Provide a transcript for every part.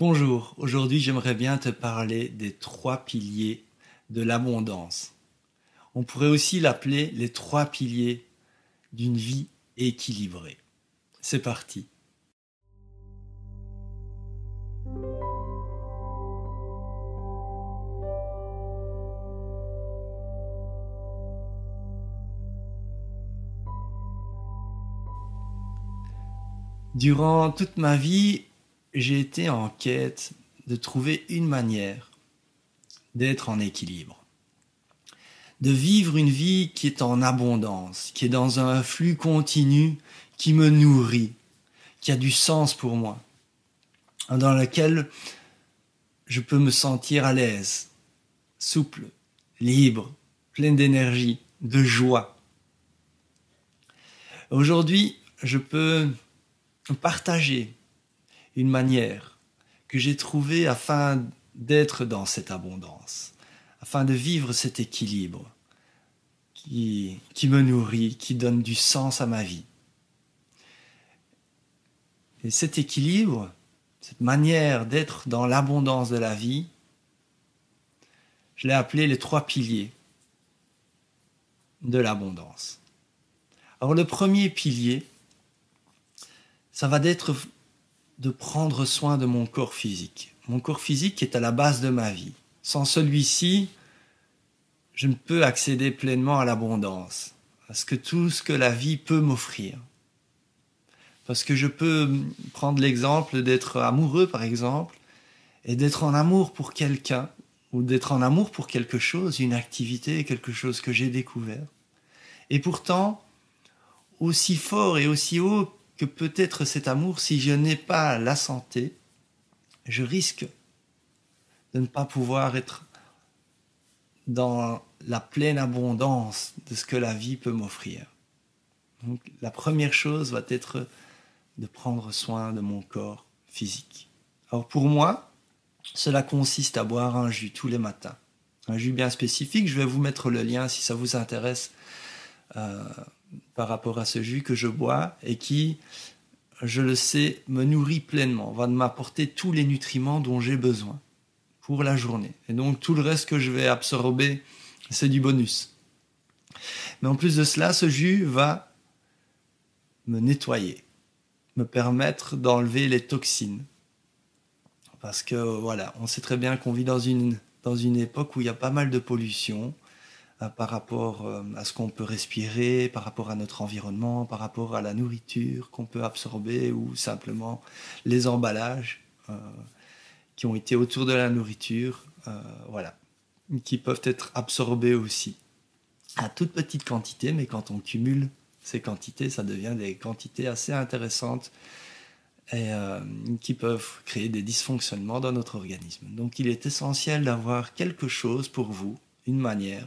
Bonjour, aujourd'hui j'aimerais bien te parler des trois piliers de l'abondance. On pourrait aussi l'appeler les trois piliers d'une vie équilibrée. C'est parti. Durant toute ma vie, j'ai été en quête de trouver une manière d'être en équilibre, de vivre une vie qui est en abondance, qui est dans un flux continu, qui me nourrit, qui a du sens pour moi, dans laquelle je peux me sentir à l'aise, souple, libre, plein d'énergie, de joie. Aujourd'hui, je peux partager une manière que j'ai trouvée afin d'être dans cette abondance, afin de vivre cet équilibre qui me nourrit, qui donne du sens à ma vie. Et cet équilibre, cette manière d'être dans l'abondance de la vie, je l'ai appelé les trois piliers de l'abondance. Alors le premier pilier, ça va être de prendre soin de mon corps physique. Mon corps physique est à la base de ma vie. Sans celui-ci, je ne peux accéder pleinement à l'abondance, à tout ce que la vie peut m'offrir. Parce que je peux prendre l'exemple d'être amoureux, par exemple, et d'être en amour pour quelqu'un, ou d'être en amour pour quelque chose, une activité, quelque chose que j'ai découvert. Et pourtant, aussi fort et aussi haut que peut être cet amour, si je n'ai pas la santé, je risque de ne pas pouvoir être dans la pleine abondance de ce que la vie peut m'offrir. Donc, la première chose va être de prendre soin de mon corps physique. Alors pour moi, cela consiste à boire un jus tous les matins. Un jus bien spécifique, je vais vous mettre le lien si ça vous intéresse par rapport à ce jus que je bois et qui, je le sais, me nourrit pleinement, va m'apporter tous les nutriments dont j'ai besoin pour la journée. Et donc tout le reste que je vais absorber, c'est du bonus. Mais en plus de cela, ce jus va me nettoyer, me permettre d'enlever les toxines. Parce que voilà, on sait très bien qu'on vit dans une époque où il y a pas mal de pollution par rapport à ce qu'on peut respirer, par rapport à notre environnement, par rapport à la nourriture qu'on peut absorber ou simplement les emballages qui ont été autour de la nourriture, voilà, qui peuvent être absorbés aussi à toute petite quantité, mais quand on cumule ces quantités, ça devient des quantités assez intéressantes et qui peuvent créer des dysfonctionnements dans notre organisme. Donc il est essentiel d'avoir quelque chose pour vous, une manière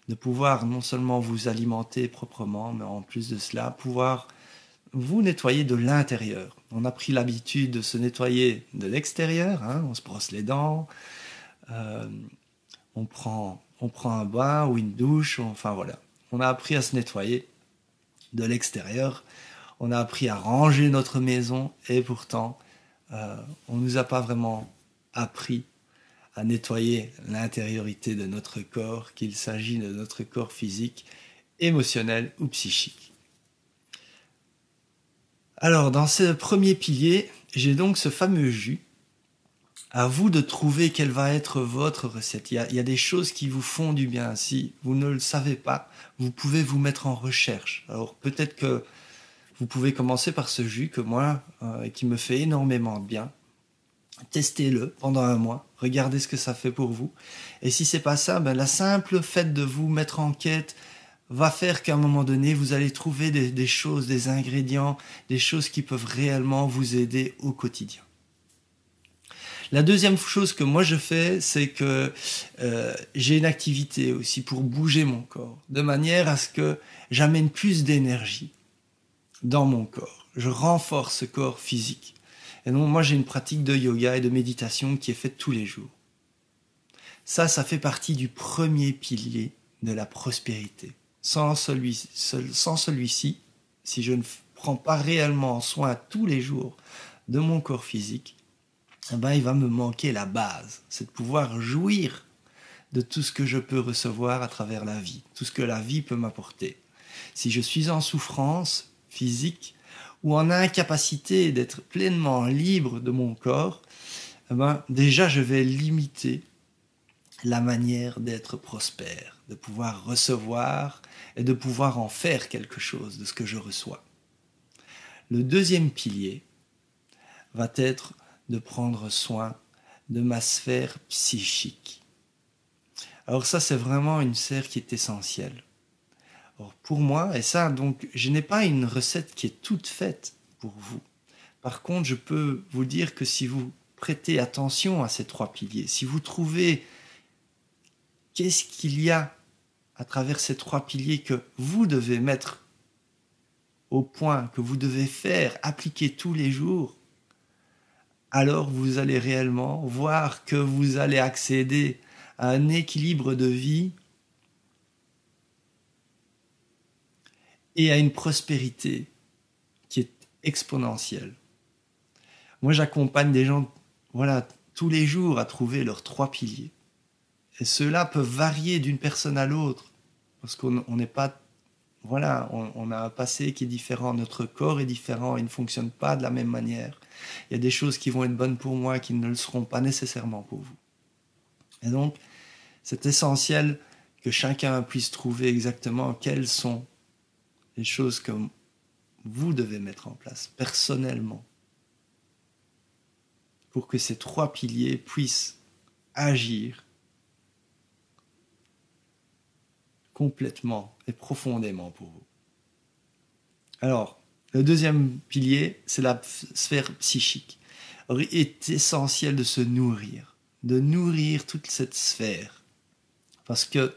de pouvoir non seulement vous alimenter proprement, mais en plus de cela, pouvoir vous nettoyer de l'intérieur. On a pris l'habitude de se nettoyer de l'extérieur, hein, on se brosse les dents, on prend un bain ou une douche, enfin voilà. On a appris à se nettoyer de l'extérieur, on a appris à ranger notre maison et pourtant, on ne nous a pas vraiment appris à nettoyer l'intériorité de notre corps, qu'il s'agit de notre corps physique, émotionnel ou psychique. Alors, dans ce premier pilier, j'ai donc ce fameux jus. À vous de trouver quelle va être votre recette. Il y a des choses qui vous font du bien. Si vous ne le savez pas, vous pouvez vous mettre en recherche. Alors, peut-être que vous pouvez commencer par ce jus que moi, qui me fait énormément de bien. Testez-le pendant un mois, regardez ce que ça fait pour vous. Et si c'est pas ça, la simple fait de vous mettre en quête va faire qu'à un moment donné, vous allez trouver des choses, des ingrédients, des choses qui peuvent réellement vous aider au quotidien. La deuxième chose que moi je fais, c'est que j'ai une activité aussi pour bouger mon corps, de manière à ce que j'amène plus d'énergie dans mon corps. Je renforce ce corps physique. Et donc moi j'ai une pratique de yoga et de méditation qui est faite tous les jours. Ça fait partie du premier pilier de la prospérité. Sans celui-ci, si je ne prends pas réellement soin tous les jours de mon corps physique, eh ben, il va me manquer la base. C'est de pouvoir jouir de tout ce que je peux recevoir à travers la vie, tout ce que la vie peut m'apporter. Si je suis en souffrance physique ou en incapacité d'être pleinement libre de mon corps, eh ben, déjà je vais limiter la manière d'être prospère, de pouvoir recevoir et de pouvoir en faire quelque chose de ce que je reçois. Le deuxième pilier va être de prendre soin de ma sphère psychique. Alors ça, c'est vraiment une sphère qui est essentielle. Alors pour moi, et ça, donc, je n'ai pas une recette qui est toute faite pour vous. Par contre, je peux vous dire que si vous prêtez attention à ces trois piliers, si vous trouvez qu'est-ce qu'il y a à travers ces trois piliers que vous devez mettre au point, que vous devez faire, appliquer tous les jours, alors vous allez réellement voir que vous allez accéder à un équilibre de vie et à une prospérité qui est exponentielle. Moi, j'accompagne des gens, voilà, tous les jours à trouver leurs trois piliers. Et ceux-là peuvent varier d'une personne à l'autre, parce qu'on n'est pas, voilà, on a un passé qui est différent, notre corps est différent, il ne fonctionne pas de la même manière. Il y a des choses qui vont être bonnes pour moi qui ne le seront pas nécessairement pour vous. Et donc, c'est essentiel que chacun puisse trouver exactement quelles sont les choses que vous devez mettre en place personnellement pour que ces trois piliers puissent agir complètement et profondément pour vous. Alors, le deuxième pilier, c'est la sphère psychique. Alors, il est essentiel de se nourrir, de nourrir toute cette sphère. Parce que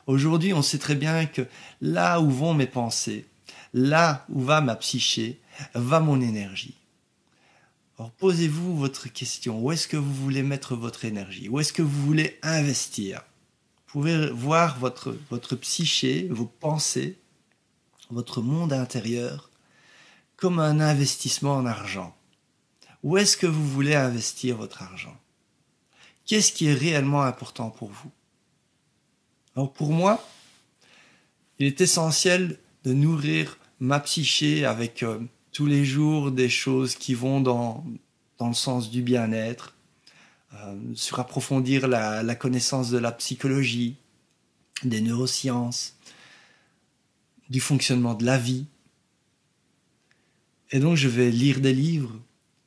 aujourd'hui, on sait très bien que là où vont mes pensées, là où va ma psyché, va mon énergie. Alors posez-vous votre question, où est-ce que vous voulez mettre votre énergie? Où est-ce que vous voulez investir? Vous pouvez voir votre psyché, vos pensées, votre monde intérieur, comme un investissement en argent. Où est-ce que vous voulez investir votre argent? Qu'est-ce qui est réellement important pour vous? Alors pour moi, il est essentiel de nourrir ma psyché avec tous les jours des choses qui vont dans le sens du bien-être, sur approfondir la connaissance de la psychologie, des neurosciences, du fonctionnement de la vie. Et donc je vais lire des livres,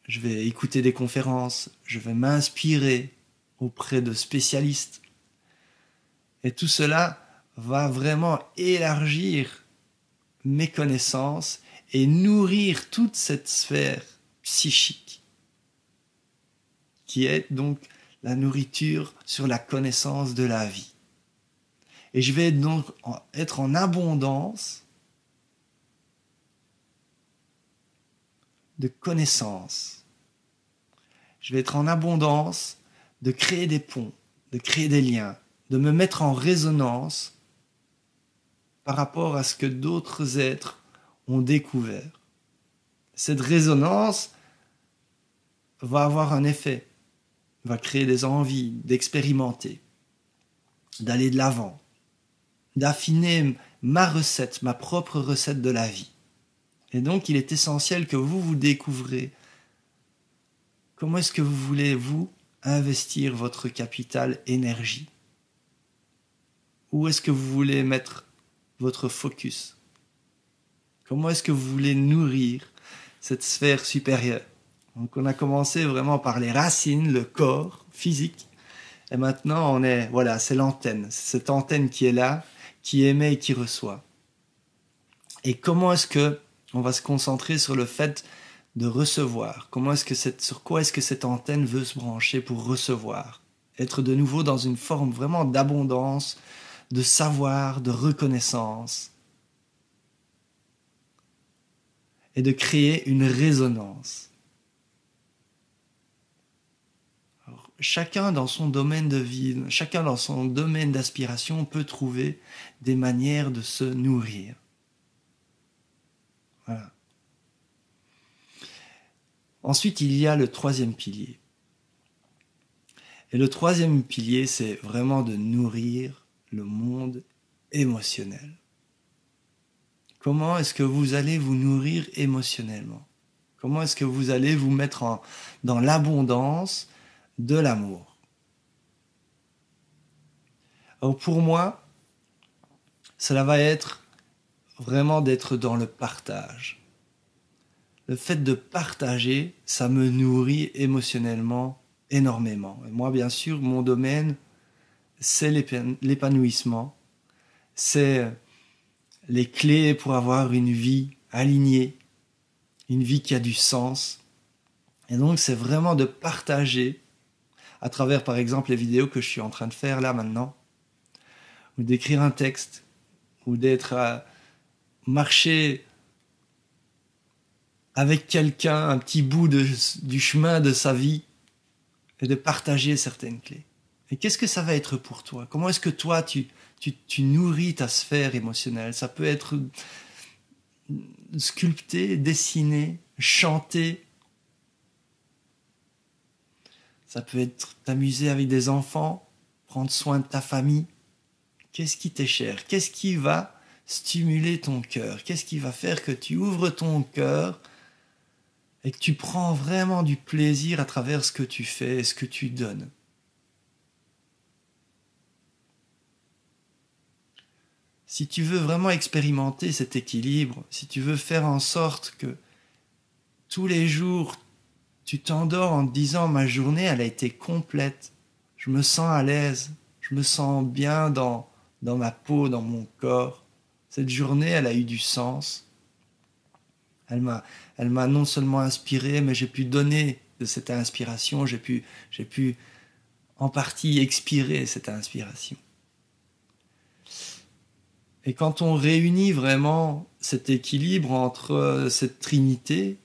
je vais écouter des conférences, je vais m'inspirer auprès de spécialistes. Et tout cela va vraiment élargir mes connaissances et nourrir toute cette sphère psychique qui est donc la nourriture sur la connaissance de la vie. Et je vais donc être en abondance de connaissances. Je vais être en abondance de créer des ponts, de créer des liens, de me mettre en résonance par rapport à ce que d'autres êtres ont découvert. Cette résonance va avoir un effet, va créer des envies d'expérimenter, d'aller de l'avant, d'affiner ma recette, ma propre recette de la vie. Et donc, il est essentiel que vous découvrez comment est-ce que vous voulez, vous, investir votre capital énergie. Où est-ce que vous voulez mettre votre focus? Comment est-ce que vous voulez nourrir cette sphère supérieure? Donc, on a commencé vraiment par les racines, le corps physique. Et maintenant, voilà, c'est l'antenne. C'est cette antenne qui est là, qui émet et qui reçoit. Et comment est-ce que on va se concentrer sur le fait de recevoir? Sur quoi est-ce que cette antenne veut se brancher pour recevoir? Être de nouveau dans une forme vraiment d'abondance, de savoir, de reconnaissance. Et de créer une résonance. Alors, chacun dans son domaine de vie, chacun dans son domaine d'aspiration peut trouver des manières de se nourrir. Voilà. Ensuite, il y a le troisième pilier. Et le troisième pilier, c'est vraiment de nourrir le monde émotionnel. Comment est-ce que vous allez vous nourrir émotionnellement? Comment est-ce que vous allez vous mettre dans l'abondance de l'amour? Alors pour moi, cela va être vraiment d'être dans le partage. Le fait de partager, ça me nourrit émotionnellement énormément. Et moi, bien sûr, mon domaine, c'est l'épanouissement. C'est les clés pour avoir une vie alignée, une vie qui a du sens. Et donc, c'est vraiment de partager à travers, par exemple, les vidéos que je suis en train de faire là maintenant, ou d'écrire un texte, ou d'être à marcher avec quelqu'un un petit bout du chemin de sa vie et de partager certaines clés. Et qu'est-ce que ça va être pour toi? Comment est-ce que toi, tu nourris ta sphère émotionnelle? Ça peut être sculpter, dessiner, chanter. Ça peut être t'amuser avec des enfants, prendre soin de ta famille. Qu'est-ce qui t'est cher? Qu'est-ce qui va stimuler ton cœur? Qu'est-ce qui va faire que tu ouvres ton cœur et que tu prends vraiment du plaisir à travers ce que tu fais et ce que tu donnes? Si tu veux vraiment expérimenter cet équilibre, si tu veux faire en sorte que tous les jours, tu t'endors en te disant ma journée, elle a été complète, je me sens à l'aise, je me sens bien dans ma peau, dans mon corps. Cette journée, elle a eu du sens. Elle m'a non seulement inspiré, mais j'ai pu donner de cette inspiration, j'ai pu en partie expirer cette inspiration. Et quand on réunit vraiment cet équilibre entre cette trinité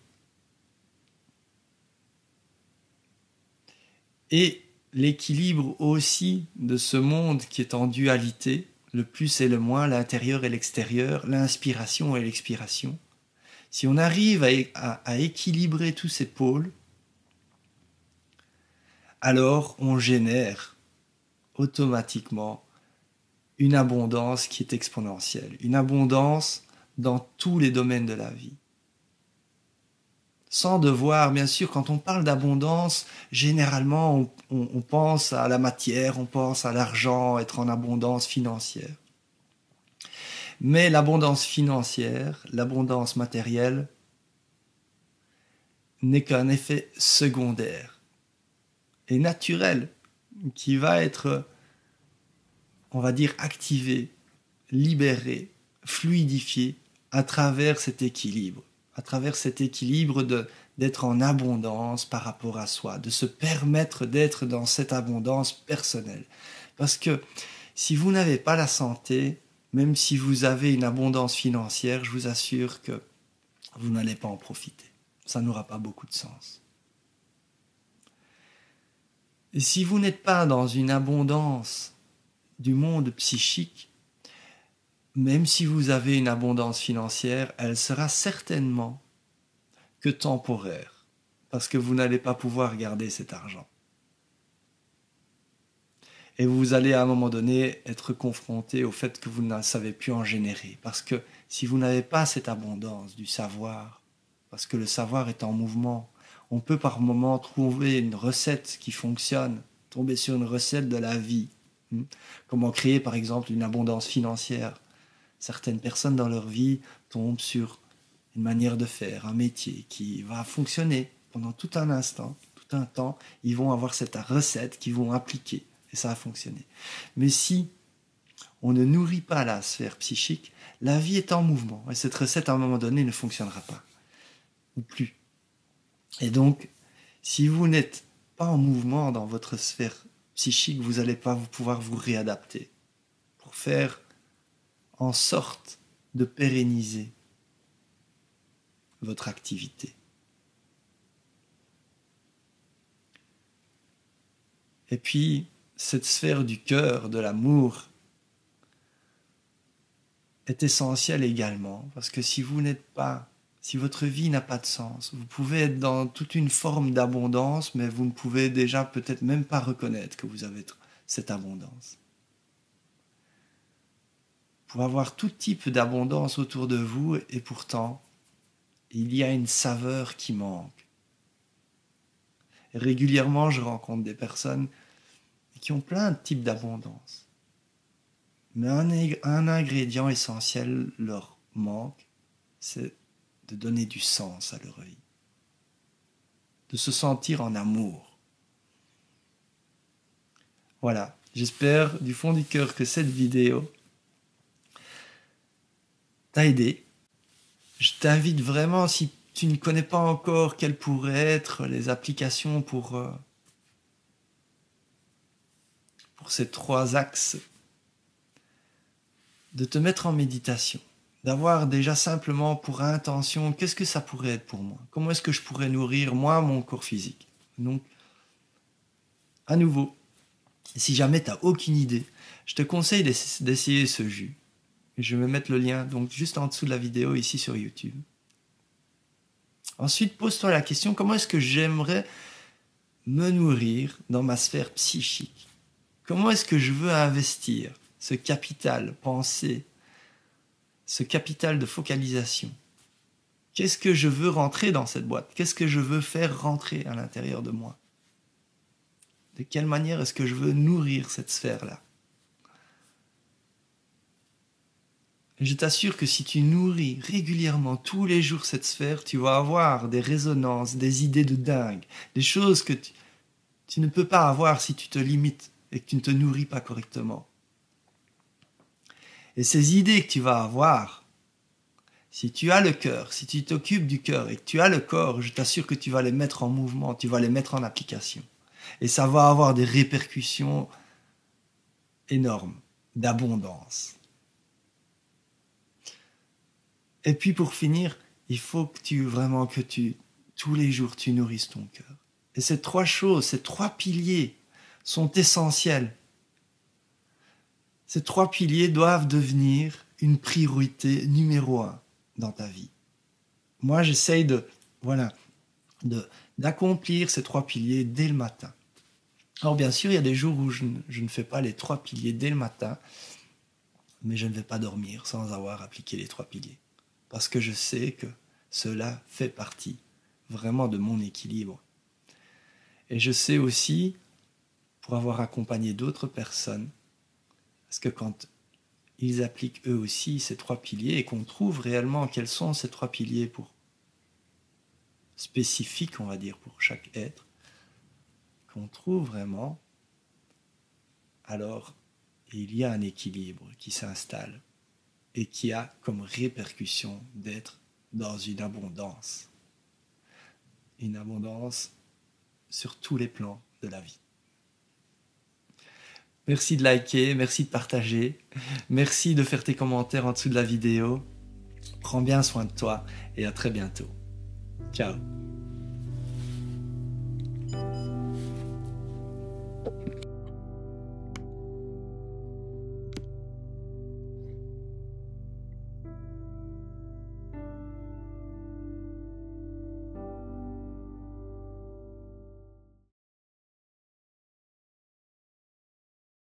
et l'équilibre aussi de ce monde qui est en dualité, le plus et le moins, l'intérieur et l'extérieur, l'inspiration et l'expiration, si on arrive à équilibrer tous ces pôles, alors on génère automatiquement une abondance qui est exponentielle, une abondance dans tous les domaines de la vie. Sans devoir, bien sûr, quand on parle d'abondance, généralement on pense à la matière, on pense à l'argent, être en abondance financière. Mais l'abondance financière, l'abondance matérielle, n'est qu'un effet secondaire et naturel qui va être, on va dire, activé, libéré, fluidifié à travers cet équilibre d'être en abondance par rapport à soi, de se permettre d'être dans cette abondance personnelle. Parce que si vous n'avez pas la santé, même si vous avez une abondance financière, je vous assure que vous n'allez pas en profiter. Ça n'aura pas beaucoup de sens. Et si vous n'êtes pas dans une abondance du monde psychique, même si vous avez une abondance financière, elle sera certainement que temporaire, parce que vous n'allez pas pouvoir garder cet argent. Et vous allez à un moment donné être confronté au fait que vous ne savez plus en générer, parce que si vous n'avez pas cette abondance du savoir, parce que le savoir est en mouvement, on peut par moment trouver une recette qui fonctionne, tomber sur une recette de la vie. Comment créer par exemple une abondance financière? Certaines personnes dans leur vie tombent sur une manière de faire, un métier qui va fonctionner pendant tout un instant, tout un temps. Ils vont avoir cette recette qu'ils vont appliquer et ça va fonctionner. Mais si on ne nourrit pas la sphère psychique, la vie est en mouvement et cette recette à un moment donné ne fonctionnera pas ou plus. Et donc, si vous n'êtes pas en mouvement dans votre sphère psychique, vous n'allez pas pouvoir vous réadapter pour faire en sorte de pérenniser votre activité. Et puis, cette sphère du cœur, de l'amour, est essentielle également, parce que si vous n'êtes pas si votre vie n'a pas de sens, vous pouvez être dans toute une forme d'abondance, mais vous ne pouvez déjà peut-être même pas reconnaître que vous avez cette abondance. Vous pouvez avoir tout type d'abondance autour de vous et pourtant, il y a une saveur qui manque. Et régulièrement, je rencontre des personnes qui ont plein de types d'abondance. Mais un ingrédient essentiel leur manque, c'est de donner du sens à leur vie. De se sentir en amour. Voilà, j'espère du fond du cœur que cette vidéo t'a aidé. Je t'invite vraiment, si tu ne connais pas encore quelles pourraient être les applications pour ces 3 axes, de te mettre en méditation, d'avoir déjà simplement pour intention, qu'est-ce que ça pourrait être pour moi? Comment est-ce que je pourrais nourrir, moi, mon corps physique? Donc, à nouveau, si jamais tu n'as aucune idée, je te conseille d'essayer ce jus. Je vais mettre le lien donc juste en dessous de la vidéo ici sur YouTube. Ensuite, pose-toi la question, comment est-ce que j'aimerais me nourrir dans ma sphère psychique? Comment est-ce que je veux investir ce capital pensée, ce capital de focalisation? Qu'est-ce que je veux rentrer dans cette boîte? Qu'est-ce que je veux faire rentrer à l'intérieur de moi? De quelle manière est-ce que je veux nourrir cette sphère-là? Je t'assure que si tu nourris régulièrement tous les jours cette sphère, tu vas avoir des résonances, des idées de dingue, des choses que tu ne peux pas avoir si tu te limites et que tu ne te nourris pas correctement. Et ces idées que tu vas avoir, si tu as le cœur, si tu t'occupes du cœur et que tu as le corps, je t'assure que tu vas les mettre en mouvement, tu vas les mettre en application. Et ça va avoir des répercussions énormes, d'abondance. Et puis pour finir, il faut que tous les jours, tu nourrisses ton cœur. Et ces 3 choses, ces 3 piliers sont essentiels. Ces 3 piliers doivent devenir une priorité numéro 1 dans ta vie. Moi, j'essaye d'accomplir ces 3 piliers dès le matin. Alors bien sûr, il y a des jours où je ne fais pas les 3 piliers dès le matin, mais je ne vais pas dormir sans avoir appliqué les 3 piliers. Parce que je sais que cela fait partie vraiment de mon équilibre. Et je sais aussi, pour avoir accompagné d'autres personnes, parce que quand ils appliquent eux aussi ces 3 piliers et qu'on trouve réellement quels sont ces 3 piliers spécifiques, on va dire, pour chaque être, qu'on trouve vraiment, alors il y a un équilibre qui s'installe et qui a comme répercussion d'être dans une abondance sur tous les plans de la vie. Merci de liker, merci de partager, merci de faire tes commentaires en dessous de la vidéo. Prends bien soin de toi et à très bientôt. Ciao.